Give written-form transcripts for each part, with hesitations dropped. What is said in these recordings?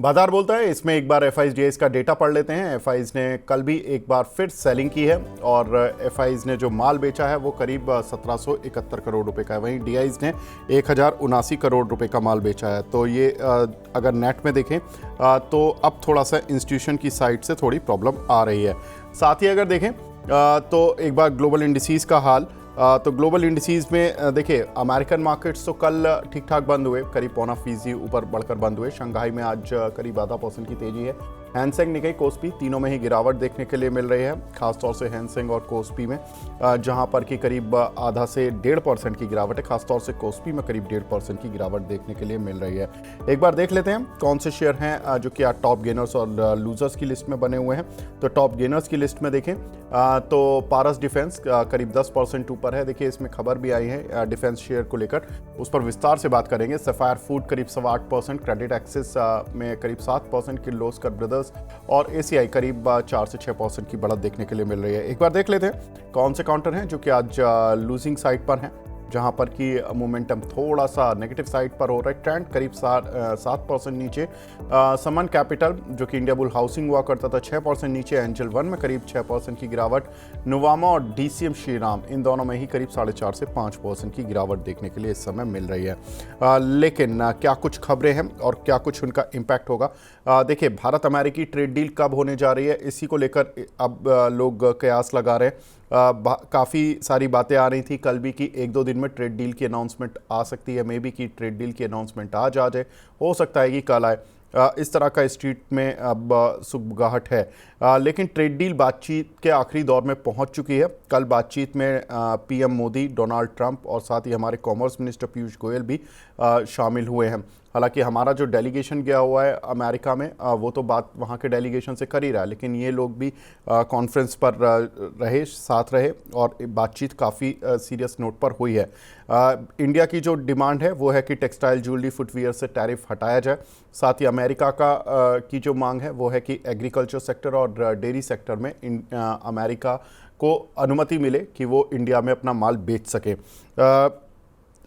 बाजार बोलता है। इसमें एक बार एफआईज का डेटा पढ़ लेते हैं। एफआईज ने कल भी एक बार फिर सेलिंग की है और एफआईज ने जो माल बेचा है वो करीब 1771 करोड़ रुपए का है। वहीं डीआईज ने 1079 करोड़ रुपए का माल बेचा है। तो ये अगर नेट में देखें तो अब थोड़ा सा इंस्टीट्यूशन की साइड से थोड़ी प्रॉब्लम आ रही है। साथ ही अगर देखें तो एक बार ग्लोबल इंडिसेस का हाल, तो ग्लोबल इंडिसेस में देखिए अमेरिकन मार्केट्स तो कल ठीक ठाक बंद हुए, करीब 0.25% ऊपर बढ़कर बंद हुए। शंघाई में आज करीब 0.5% की तेजी है। हैंसेंग, निकाई, कोस्पी तीनों में ही गिरावट देखने के लिए मिल रही है, खासतौर से हैंसेंग और कोस्पी में जहां पर कि करीब आधा से 1.5% की गिरावट है। खासतौर से कोस्पी में करीब 1.5% की गिरावट देखने के लिए मिल रही है। एक बार देख लेते हैं कौन से शेयर हैं जो कि आज टॉप गेनर्स और लूजर्स की लिस्ट में बने हुए हैं। तो टॉप गेनर्स की लिस्ट में देखें तो पारस डिफेंस करीब 10% ऊपर है। देखिए इसमें खबर भी आई है डिफेंस शेयर को लेकर, उस पर विस्तार से बात करेंगे। सफायर फूड करीब 8.25%, क्रेडिट एक्सिस में करीब 7%, किर्लोस्कर ब्रदर्स और एसीआई करीब 4 से 6% की बढ़त देखने के लिए मिल रही है। एक बार देख लेते हैं कौन से काउंटर हैं जो कि आज लूजिंग साइड पर हैं, जहां पर कि मोमेंटम थोड़ा सा नेगेटिव साइड पर हो रहा है। ट्रेंड करीब 7% नीचे। समन कैपिटल जो कि इंडिया बुल हाउसिंग हुआ करता था 6% नीचे। एंजल वन में करीब 6% की गिरावट। नुवामा और डीसीएम श्रीराम इन दोनों में ही करीब 4.5 से 5% की गिरावट देखने के लिए इस समय मिल रही है। लेकिन क्या कुछ खबरें हैं और क्या कुछ उनका इम्पैक्ट होगा। देखिए भारत अमेरिकी ट्रेड डील कब होने जा रही है, इसी को लेकर अब लोग कयास लगा रहे हैं। काफ़ी सारी बातें आ रही थी कल भी कि 1-2 दिन में ट्रेड डील की अनाउंसमेंट आ सकती है। मे बी कि ट्रेड डील की अनाउंसमेंट आज आ जाए, हो सकता है कि कल आए। इस तरह का स्ट्रीट में अब सुगबुगाहट है। लेकिन ट्रेड डील बातचीत के आखिरी दौर में पहुंच चुकी है। कल बातचीत में पीएम मोदी, डोनाल्ड ट्रंप और साथ ही हमारे कॉमर्स मिनिस्टर पीयूष गोयल भी शामिल हुए हैं। हालांकि हमारा जो डेलीगेशन गया हुआ है अमेरिका में वो तो बात वहाँ के डेलीगेशन से कर ही रहा है, लेकिन ये लोग भी कॉन्फ्रेंस पर रहे, साथ रहे और बातचीत काफ़ी सीरियस नोट पर हुई है। इंडिया की जो डिमांड है वो है कि टेक्सटाइल, ज्वेलरी, फुटवियर से टैरिफ हटाया जाए। साथ ही अमेरिका की जो मांग है वो है कि एग्रीकल्चर सेक्टर और डेयरी सेक्टर में अमेरिका को अनुमति मिले कि वो इंडिया में अपना माल बेच सके।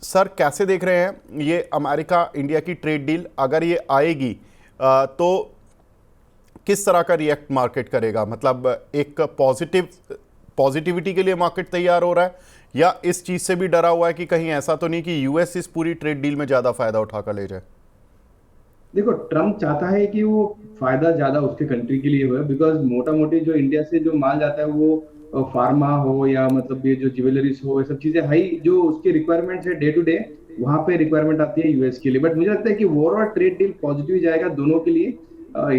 सर कैसे देख रहे हैं ये अमेरिका इंडिया की ट्रेड डील, अगर ये आएगी तो किस तरह का रिएक्ट मार्केट करेगा? मतलब एक पॉजिटिविटी के लिए मार्केट तैयार हो रहा है या इस चीज से भी डरा हुआ है कि कहीं ऐसा तो नहीं कि यूएस इस पूरी ट्रेड डील में ज्यादा फायदा उठाकर ले जाए? देखो, ट्रम्प चाहता है कि वो फायदा ज्यादा उसके कंट्री के लिए हो, बिकॉज मोटा मोटी जो इंडिया से जो माल जाता है वो फार्मा हो या मतलब ये जो ज्वेलरीज हो, ये सब चीजें हाई जो उसकी रिक्वायरमेंट्स है डे टू डे, वहां पे रिक्वायरमेंट आती है यूएस के लिए। बट मुझे लगता है कि ओवरऑल ट्रेड डील पॉजिटिव जाएगा दोनों के लिए।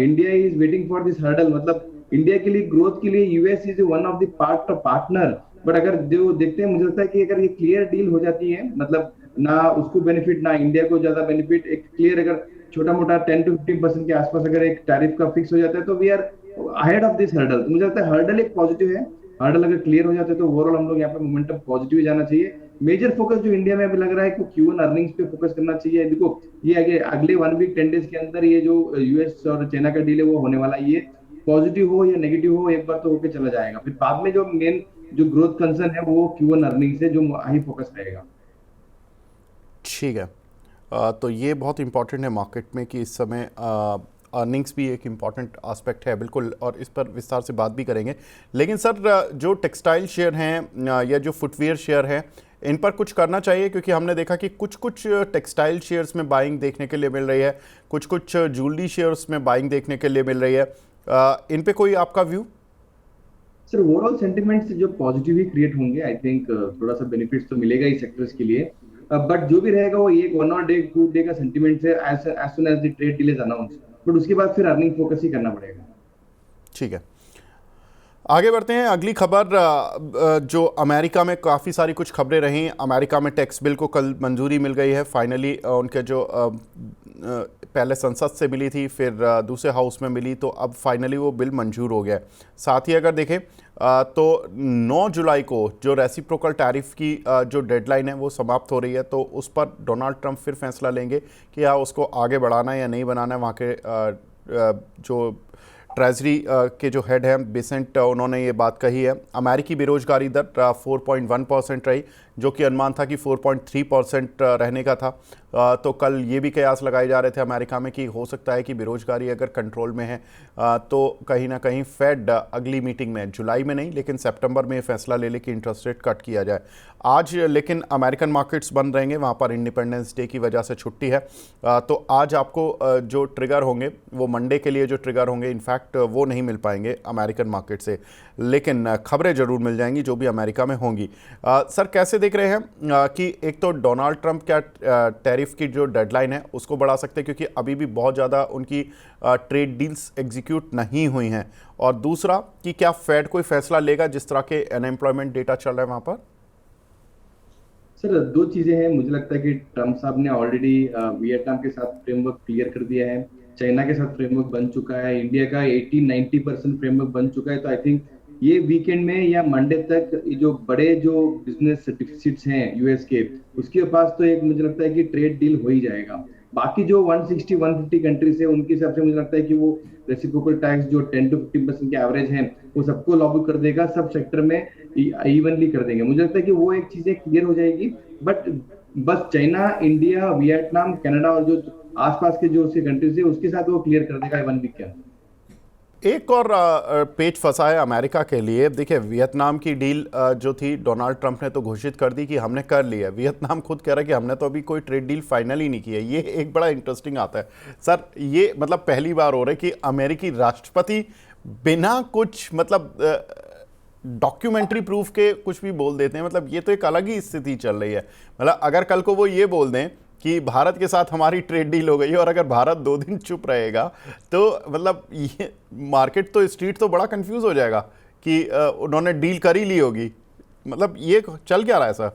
India is waiting for this hurdle, मतलब इंडिया के लिए ग्रोथ के लिए US is one of the partner. But अगर जो देखते हैं, मुझे लगता है कि अगर ये क्लियर डील हो जाती है, मतलब ना उसको बेनिफिट ना इंडिया को ज्यादा बेनिफिट, एक क्लियर अगर छोटा मोटा 10 to 15% के आसपास अगर एक टैरिफ का फिक्स हो जाता है तो we are ahead of this hurdle. तो मुझे लगता है हर्डल एक पॉजिटिव है। हर्डल अगर क्लियर हो जाता है तो ओवरऑल हम लोग यहाँ पे मोमेंटम पॉजिटिव जाना चाहिए। मेजर फोकस जो इंडिया में अभी लग रहा है कि Q1 अर्निंग्स पे फोकस करना चाहिए। देखो, ये अगले 1 वीक 10 डेज के अंदर ये जो यूएस और चाइना का डील है वो होने वाला है। ये पॉजिटिव हो या नेगेटिव हो, एक बार तो होके चला जाएगा। फिर बाद में जो मेन जो ग्रोथ कंसर्न है वो Q1 अर्निंग से जो हाई फोकस रहेगा। ठीक है। तो ये बहुत इंपॉर्टेंट है मार्केट में कि इस समय अर्निंग्स भी एक इम्पॉर्टेंट एस्पेक्ट है, बिल्कुल, और इस पर विस्तार से बात भी करेंगे। लेकिन सर जो टेक्सटाइल शेयर हैं या जो फुटवियर शेयर हैं, इन पर कुछ करना चाहिए, क्योंकि हमने देखा कि कुछ कुछ टेक्सटाइल शेयर्स में बाइंग देखने के लिए मिल रही है, कुछ कुछ ज्वेलरी शेयर्स में बाइंग देखने के लिए मिल रही है। इन पे कोई आपका व्यू? सर, ओवरऑल सेंटिमेंट्स जो पॉजिटिव ही क्रिएट होंगे, आई थिंक थोड़ा सा बेनिफिट्स तो मिलेगा ही सेक्टर्स के लिए। बट जो भी रहेगा वो एक 1 और 2 डे का सेंटिमेंट है, as soon as the trade deal is announce. But उसके बाद फिर अर्निंग फोकस ही करना पड़ेगा। ठीक है, आगे बढ़ते हैं। अगली खबर जो अमेरिका में काफ़ी सारी कुछ खबरें रहीं। अमेरिका में टैक्स बिल को कल मंजूरी मिल गई है फाइनली। उनके जो पहले संसद से मिली थी, फिर दूसरे हाउस में मिली, तो अब फाइनली वो बिल मंजूर हो गया। साथ ही अगर देखें तो 9 जुलाई को जो रेसिप्रोकल टैरिफ की जो डेडलाइन है वो समाप्त हो रही है। तो उस पर डोनाल्ड ट्रंप फिर फैसला लेंगे कि या उसको आगे बढ़ाना है या नहीं बढ़ाना है। वहाँ के जो ट्रेजरी के जो हेड हैं बेसेंट, उन्होंने ये बात कही है। अमेरिकी बेरोजगारी दर 4.1% रही, जो कि अनुमान था कि 4.3% रहने का था। तो कल ये भी कयास लगाए जा रहे थे अमेरिका में कि हो सकता है कि बेरोजगारी अगर कंट्रोल में है तो कहीं ना कहीं फेड अगली मीटिंग में, जुलाई में नहीं लेकिन सितंबर में फैसला ले ले कि इंटरेस्ट रेट कट किया जाए। आज लेकिन अमेरिकन मार्केट्स बंद रहेंगे, वहाँ पर इंडिपेंडेंस डे की वजह से छुट्टी है। तो आज आपको जो ट्रिगर होंगे वो मंडे के लिए जो ट्रिगर होंगे इनफैक्ट वो नहीं मिल पाएंगे अमेरिकन मार्केट से, लेकिन खबरें ज़रूर मिल जाएंगी जो भी अमेरिका में होंगी। सर कैसे देख रहे हैं कि एक तो डोनाल्ड ट्रंप क्या टैरिफ की जो डेडलाइन है उसको बढ़ा सकते हैं क्योंकि अभी भी बहुत ज़्यादा उनकी ट्रेड डील्स एग्जीक्यूट नहीं हुई हैं, और दूसरा कि क्या फेड कोई फैसला लेगा जिस तरह के अनएम्प्लॉयमेंट डेटा चल रहा है वहाँ पर? सर दो चीजें हैं, मुझे लगता है कि ट्रम्प साहब ने ऑलरेडी वियतनाम के साथ फ्रेमवर्क क्लियर कर दिया है, चाइना के साथ फ्रेमवर्क बन चुका है, इंडिया का 80-90% फ्रेमवर्क बन चुका है। तो आई थिंक ये वीकेंड में या मंडे तक ये जो बड़े जो बिजनेस डिफिसिट्स हैं यूएस के, उसके पास तो एक मुझे लगता है कि ट्रेड डील हो ही जाएगा। बाकी जो 160-150 कंट्रीज है उनके हिसाब से मुझे लगता है कि वो रेसिप्रोकल टैक्स जो 10 to 15% के एवरेज है वो सबको लागू कर देगा, सब सेक्टर में इवनली कर देंगे। मुझे लगता है कि वो एक चीजें क्लियर हो जाएगी। बट बस चाइना, इंडिया, वियतनाम, कनाडा और जो आसपास के जो उसके कंट्रीज है उसके साथ वो क्लियर कर देगा 1 वीक के अंदर। एक और पेच फंसा है अमेरिका के लिए। देखिए वियतनाम की डील जो थी डोनाल्ड ट्रंप ने तो घोषित कर दी कि हमने कर लिया, वियतनाम खुद कह रहा है कि हमने तो अभी कोई ट्रेड डील फाइनल ही नहीं की है। ये एक बड़ा इंटरेस्टिंग आता है सर, ये मतलब पहली बार हो रहा है कि अमेरिकी राष्ट्रपति बिना कुछ मतलब डॉक्यूमेंट्री प्रूफ के कुछ भी बोल देते हैं। मतलब ये तो एक अलग ही स्थिति चल रही है। मतलब अगर कल को वो ये बोल दें कि भारत के साथ हमारी ट्रेड डील हो गई है और अगर भारत 2 दिन चुप रहेगा तो मतलब ये मार्केट तो, स्ट्रीट तो बड़ा कंफ्यूज हो जाएगा कि उन्होंने डील कर ही ली होगी। मतलब ये चल क्या रहा है सर?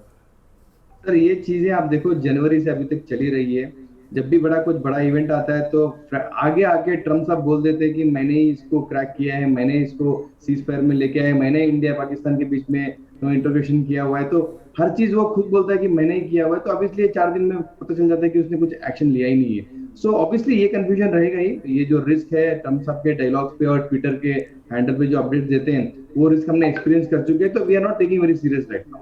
सर ये चीजें आप देखो जनवरी से अभी तक चली रही है। जब भी कुछ बड़ा इवेंट आता है तो आगे आके ट्रम्प साहब बोल देते हैं कि मैंने ही इसको क्रैक किया है, मैंने इसको सीज फायर में लेके आया, मैंने इंडिया पाकिस्तान के बीच में इंटरवेंशन किया हुआ है। तो हर चीज वो खुद बोलता है कि मैंने ही किया हुआ है, तो ऑब्वियसली 4 दिन में पता चल जाता है कि उसने कुछ एक्शन लिया ही नहीं है। सो ऑब्वियसली ये कंफ्यूजन रहेगा ही। ये जो रिस्क है ट्रम्प साहब के डायलॉग्स पे और ट्विटर के हैंडल पे जो अपडेट देते हैं वो रिस्क हमने एक्सपीरियंस कर चुके हैं। तो we are not taking very serious right now.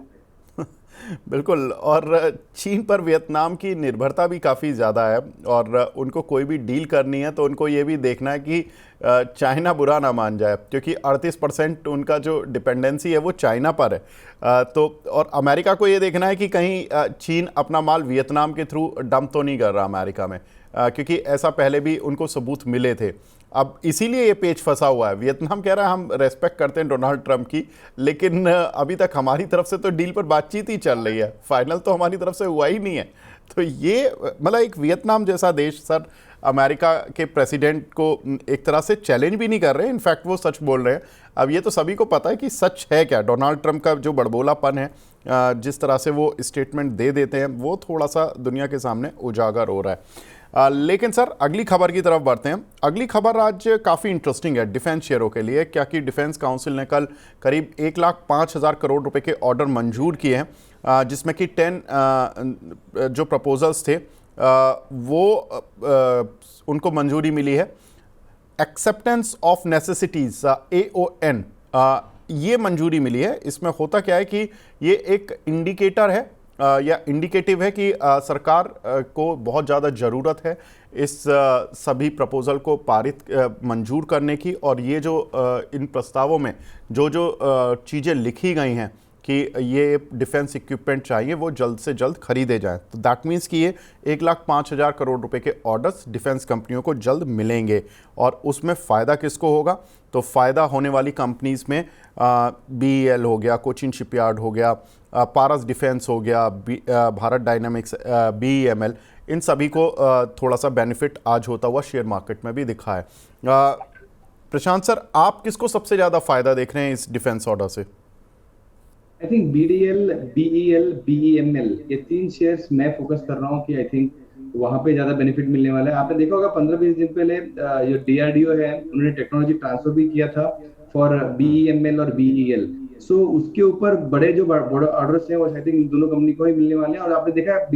बिल्कुल। और चीन पर वियतनाम की निर्भरता भी काफ़ी ज़्यादा है और उनको कोई भी डील करनी है तो उनको ये भी देखना है कि चाइना बुरा ना मान जाए, क्योंकि 38% उनका जो डिपेंडेंसी है वो चाइना पर है। तो और अमेरिका को ये देखना है कि कहीं चीन अपना माल वियतनाम के थ्रू डंप तो नहीं कर रहा अमेरिका में, क्योंकि ऐसा पहले भी उनको सबूत मिले थे। अब इसीलिए ये पेच फंसा हुआ है। वियतनाम कह रहा है हम रेस्पेक्ट करते हैं डोनाल्ड ट्रंप की, लेकिन अभी तक हमारी तरफ से तो डील पर बातचीत ही चल रही है, फाइनल तो हमारी तरफ से हुआ ही नहीं है। तो ये मतलब एक वियतनाम जैसा देश सर अमेरिका के प्रेसिडेंट को एक तरह से चैलेंज भी नहीं कर रहे, इनफैक्ट वो सच बोल रहे हैं। अब ये तो सभी को पता है कि सच है क्या। डोनाल्ड ट्रंप का जो बड़बोलापन है, जिस तरह से वो स्टेटमेंट दे देते हैं, वो थोड़ा सा दुनिया के सामने उजागर हो रहा है। लेकिन सर अगली खबर की तरफ बढ़ते हैं। अगली खबर आज काफ़ी इंटरेस्टिंग है डिफेंस शेयरों के लिए, क्या कि डिफेंस काउंसिल ने कल करीब 1,05,000 करोड़ रुपए के ऑर्डर मंजूर किए हैं, जिसमें कि 10 जो प्रपोजल्स थे वो उनको मंजूरी मिली है। एक्सेप्टेंस ऑफ नेसेसिटीज AON ये मंजूरी मिली है। इसमें होता क्या है कि ये एक इंडिकेटर है या इंडिकेटिव है कि सरकार को बहुत ज़्यादा ज़रूरत है इस सभी प्रपोज़ल को मंजूर करने की, और ये जो इन प्रस्तावों में जो चीज़ें लिखी गई हैं कि ये डिफेंस इक्विपमेंट चाहिए वो जल्द से जल्द खरीदे जाएं। तो दैट मीन्स कि ये 1,05,000 करोड़ रुपए के ऑर्डर्स डिफेंस कंपनियों को जल्द मिलेंगे। और उसमें फ़ायदा किसको होगा? तो फ़ायदा होने वाली कंपनीज़ में BEL हो गया, कोचिन शिपयार्ड हो गया, पारस डिफेंस हो गया, भारत डायनामिक्स, BEML, इन सभी को थोड़ा सा बेनिफिट आज होता हुआ शेयर मार्केट में भी दिखा है। प्रशांत सर, आप किसको सबसे ज़्यादा फ़ायदा देख रहे हैं इस डिफेंस ऑर्डर से? I think BDL, BEL, BEML ये 3 शेयर्स मैं फोकस कर रहा हूँ कि आई थिंक वहां पे ज्यादा बेनिफिट मिलने वाला है। आपने देखा होगा 15-20 दिन पहले जो DRDO है उन्होंने टेक्नोलॉजी ट्रांसफर भी किया था फॉर BEML और BEL। सो उसके ऊपर बड़े जो बड़े ऑर्डर्स हैं वो आई थिंक दोनों कंपनी को ही मिलने वाले हैं। और आपने देखा है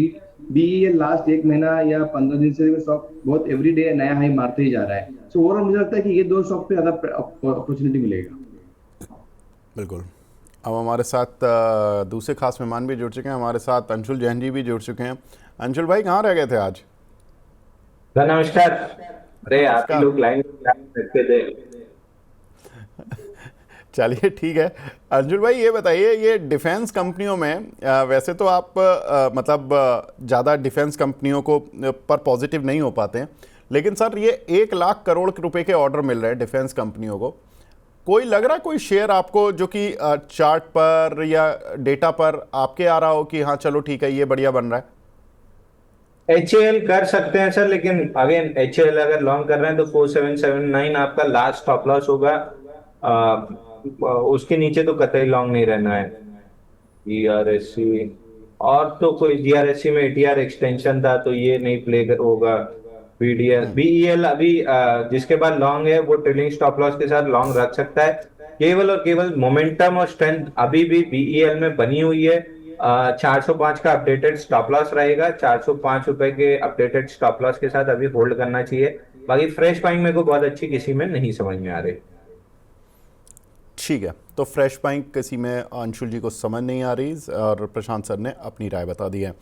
BEL लास्ट 1 महीना या 15 दिन से स्टॉक बहुत एवरीडे नया हाई मारते ही जा रहा है। सो ओवरऑल मुझे लगता है कि ये 2 स्टॉक पे ज्यादा अपॉर्चुनिटी मिलेगा। बिल्कुल। अब हमारे साथ दूसरे खास मेहमान भी जुड़ चुके हैं, हमारे साथ अंशुल जैन जी भी जुड़ चुके हैं। अंशुल भाई कहाँ रह गए थे आज? सर नमस्कार। अरे आप ही नमस्कार। लोग लाइन रखते थे। चलिए ठीक है। अंशुल भाई ये बताइए, ये डिफेंस कंपनियों में वैसे तो आप मतलब ज़्यादा डिफेंस कंपनियों को पर पॉजिटिव नहीं हो पाते हैं, लेकिन सर ये 1 लाख करोड़ रुपए के ऑर्डर मिल रहे हैं डिफेंस कंपनियों को। कोई लग रहा है कोई शेयर आपको जो कि चार्ट पर या डेटा पर आपके आ रहा हो कि हाँ चलो ठीक है ये बढ़िया बन रहा है? HAL कर सकते हैं सर, लेकिन अगेन HAL अगर लॉन्ग कर रहे हैं तो 4779 आपका लास्ट स्टॉप लॉस होगा। उसके नीचे तो कतई लॉन्ग नहीं रहना है। GRSC और तो कोई GRSC में ATR एक्सटेंशन था तो ये नहीं प्ले होगा। BEL अभी जिसके बाद लॉन्ग है वो ट्रेलिंग स्टॉप लॉस के साथ लॉन्ग रख सकता है। केवल और केवल मोमेंटम और स्ट्रेंथ अभी भी BEL में बनी हुई है। 405 का अपडेटेड स्टॉप लॉस रहेगा। 405 रुपए के अपडेटेड स्टॉप लॉस के साथ अभी होल्ड करना चाहिए। बाकी फ्रेश बाइंग मेरे को बहुत अच्छी किसी में नहीं समझ में आ रही। ठीक है, तो फ्रेश बाइंग किसी में अंशुल जी को समझ नहीं आ रही और प्रशांत सर ने अपनी राय बता दी है।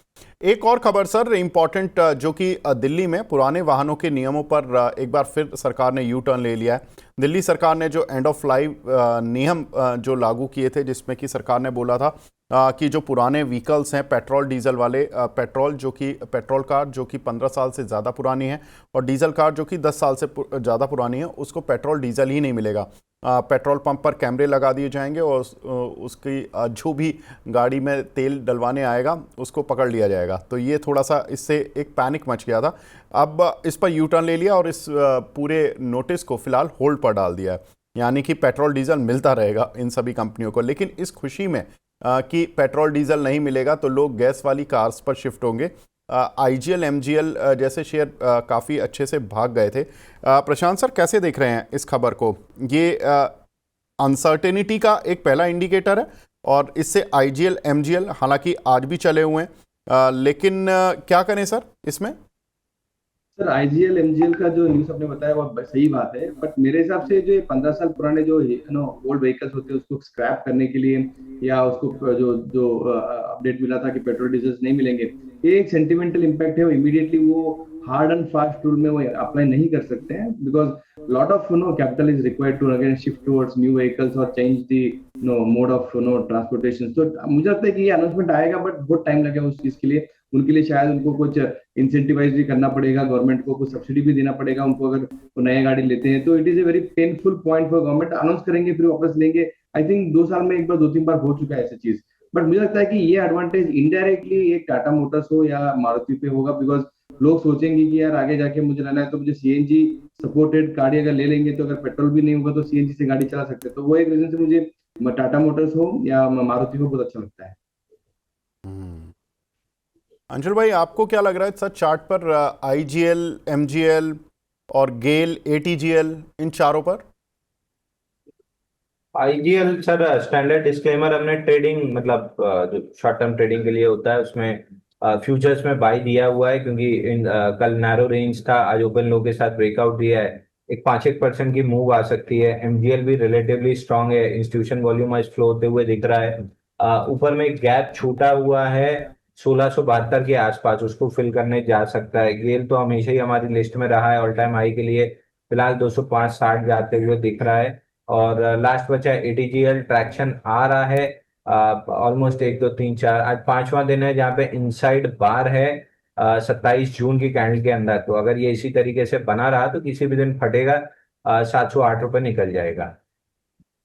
एक और खबर सर इम्पॉर्टेंट, जो कि दिल्ली में पुराने वाहनों के नियमों पर एक बार फिर सरकार ने यू टर्न ले लिया है। दिल्ली सरकार ने जो एंड ऑफ लाइफ नियम जो लागू किए थे, जिसमें कि सरकार ने बोला था कि जो पुराने व्हीकल्स हैं पेट्रोल डीजल वाले, पेट्रोल कार जो कि 15 साल से ज़्यादा पुरानी है और डीजल कार जो कि 10 साल से ज़्यादा पुरानी है, उसको पेट्रोल डीजल ही नहीं मिलेगा। पेट्रोल पंप पर कैमरे लगा दिए जाएंगे और उसकी जो भी गाड़ी में तेल डलवाने आएगा उसको पकड़ लिया जाएगा। तो ये थोड़ा सा इससे एक पैनिक मच गया था। अब इस पर यू टर्न ले लिया और इस पूरे नोटिस को फिलहाल होल्ड पर डाल दिया है, यानी कि पेट्रोल डीजल मिलता रहेगा इन सभी कंपनियों को। लेकिन इस खुशी में कि पेट्रोल डीजल नहीं मिलेगा तो लोग गैस वाली कार्स पर शिफ्ट होंगे। IGL MGL जैसे शेयर काफ़ी अच्छे से भाग गए थे। प्रशांत सर कैसे देख रहे हैं इस खबर को? ये अनसर्टेनिटी का एक पहला इंडिकेटर है और इससे IGL MGL हालांकि आज भी चले हुए हैं, लेकिन क्या करें सर इसमें? सर IGL MGL का जो न्यूज आपने बताया वो सही बात है, बट मेरे हिसाब से जो 15 साल पुराने जो ओल्ड व्हीकल्स होते हैं उसको स्क्रैप करने के लिए या उसको जो जो अपडेट मिला था कि पेट्रोल डीजल नहीं मिलेंगे, ये एक सेंटिमेंटल इम्पैक्ट है। वो इमीडिएटली वो हार्ड एंड फास्ट रूल में वो अप्लाई नहीं कर सकते हैं, because lot of capital is required to again shift towards new vehicles और change the mode of transportation. तो मुझे लगता है कि ये अनाउंसमेंट आएगा, बट बहुत टाइम लगेगा उस चीज के लिए। उनके लिए शायद उनको कुछ इंसेंटिवाइज भी करना पड़ेगा, गवर्नमेंट को कुछ सब्सिडी भी देना पड़ेगा उनको अगर वो नया गाड़ी लेते हैं। तो it is a very painful point for government. Announce करेंगे फिर वापस लेंगे। आई थिंक 2 साल में एक बार 2-3 बार हो चुका है ऐसी चीज। बट मुझे लगता है कि ये एडवांटेज इनडायरेक्टली एक टाटा मोटर्स हो या मारुति पे होगा, बिकॉज लोग सोचेंगे कि यार आगे जाके मुझे लेना है तो मुझे CNG सपोर्टेड गाड़ी अगर ले लेंगे तो अगर पेट्रोल भी नहीं होगा तो CNG से गाड़ी चला सकते हैं। तो वो एक रीजन से मुझे टाटा मोटर्स हो या मारुति हो बहुत अच्छा लगता है। अंशुल भाई आपको क्या लग रहा है सर चार्ट पर IGL MGL और गेल ATGL इन चारों पर? IGL सर स्टैंडर्ड डिस्क्लेमर हमने ट्रेडिंग मतलब जो शॉर्ट टर्म ट्रेडिंग के लिए होता है उसमें फ्यूचर्स में बाय दिया हुआ है, क्योंकि कल नैरो रेंज था, आज ओपन लो के साथ ब्रेकआउट दिया है। एक 5-1% की मूव आ सकती है। MGL भी रिलेटिवली स्ट्रांग है। इंस्टीट्यूशन वॉल्यूम आज फ्लो होते हुए दिख रहा है। ऊपर में एक गैप छूटा हुआ है 1672 के आसपास, उसको फिल करने जा सकता है। गेल तो हमेशा ही हमारी लिस्ट में रहा है ऑल टाइम हाई के लिए, फिलहाल 205-60 जाते हुए दिख रहा है। और लास्ट बचा ATGL, ट्रैक्शन आ रहा है ऑलमोस्ट 1 2 3 4, आज 5वां दिन है जहाँ पे इनसाइड बार है 27 जून की कैंडल के अंदर। तो अगर ये इसी तरीके से बना रहा तो किसी भी दिन फटेगा, 708 रुपये निकल जाएगा।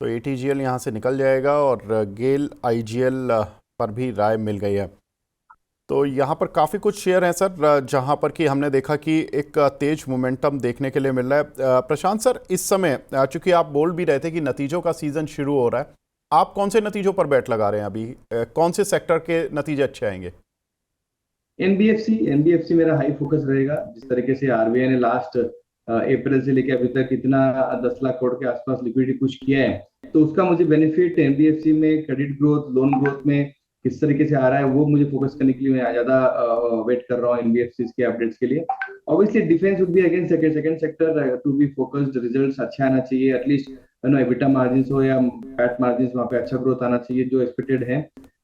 तो ATGL यहाँ से निकल जाएगा और गेल IGL पर भी राय मिल गई है। तो यहाँ पर काफ़ी कुछ शेयर हैं सर जहाँ पर कि हमने देखा कि एक तेज मोमेंटम देखने के लिए मिल रहा है। प्रशांत सर इस समय चूंकि आप बोल भी रहे थे कि नतीजों का सीज़न शुरू हो रहा है, आप कौन से नतीजों पर बैट लगा रहे हैं अभी? कौन से सेक्टर के नतीजे अच्छे आएंगे? NBFC मेरा हाई फोकस रहेगा। जिस तरीके से RBI ने लास्ट अप्रैल से लेकर अभी तक कितना 10 लाख करोड़ के आसपास लिक्विडिटी पुश किया है, तो उसका मुझे बेनिफिट NBFC में क्रेडिट ग्रोथ, लोन ग्रोथ में किस तरीके से आ रहा है वो मुझे फोकस करने के लिए मैं ज्यादा वेट कर रहा हूँ NBFC के अपडेट्स के लिए। Obviously defence would be again second sector to be focused. Results अच्छा आना चाहिए, एटलीस्ट एबिटा मार्जिन हो या पैट मार्जिन, वहाँ पे अच्छा ग्रोथ आना चाहिए जो एक्सपेक्टेड है।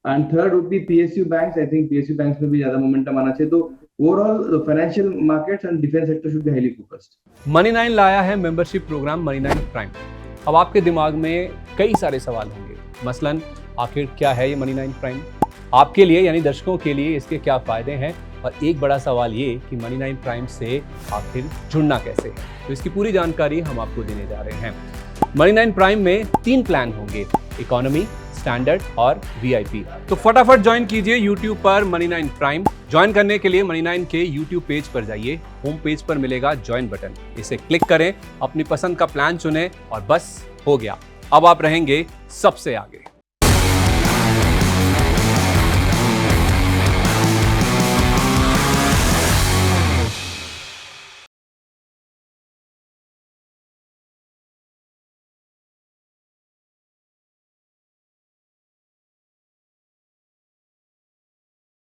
And third would be PSU banks. I think PSU banks में भी ज्यादा मोमेंटम आना चाहिए। तो overall financial markets and defence sector should be highly focused. Money9 लाया है मेंबरशिप प्रोग्राम Money9 प्राइम। अब आपके दिमाग में कई सारे सवाल होंगे, मसलन आखिर क्या है ये Money9 प्राइम, आपके लिए यानी दर्शकों के लिए इसके क्या फायदे हैं, और एक बड़ा सवाल ये कि Money9 प्राइम से आखिर जुड़ना कैसे है। तो इसकी पूरी जानकारी हम आपको देने जा रहे हैं। Money9 प्राइम में 3 प्लान होंगे, इकोनॉमी, स्टैंडर्ड और वीआईपी। तो फटाफट ज्वाइन कीजिए YouTube पर Money9 प्राइम। ज्वाइन करने के लिए Money9 के YouTube पेज पर जाइए, होम पेज पर मिलेगा ज्वाइन बटन, इसे क्लिक करें, अपनी पसंद का प्लान चुनें और बस हो गया, अब आप रहेंगे सबसे आगे।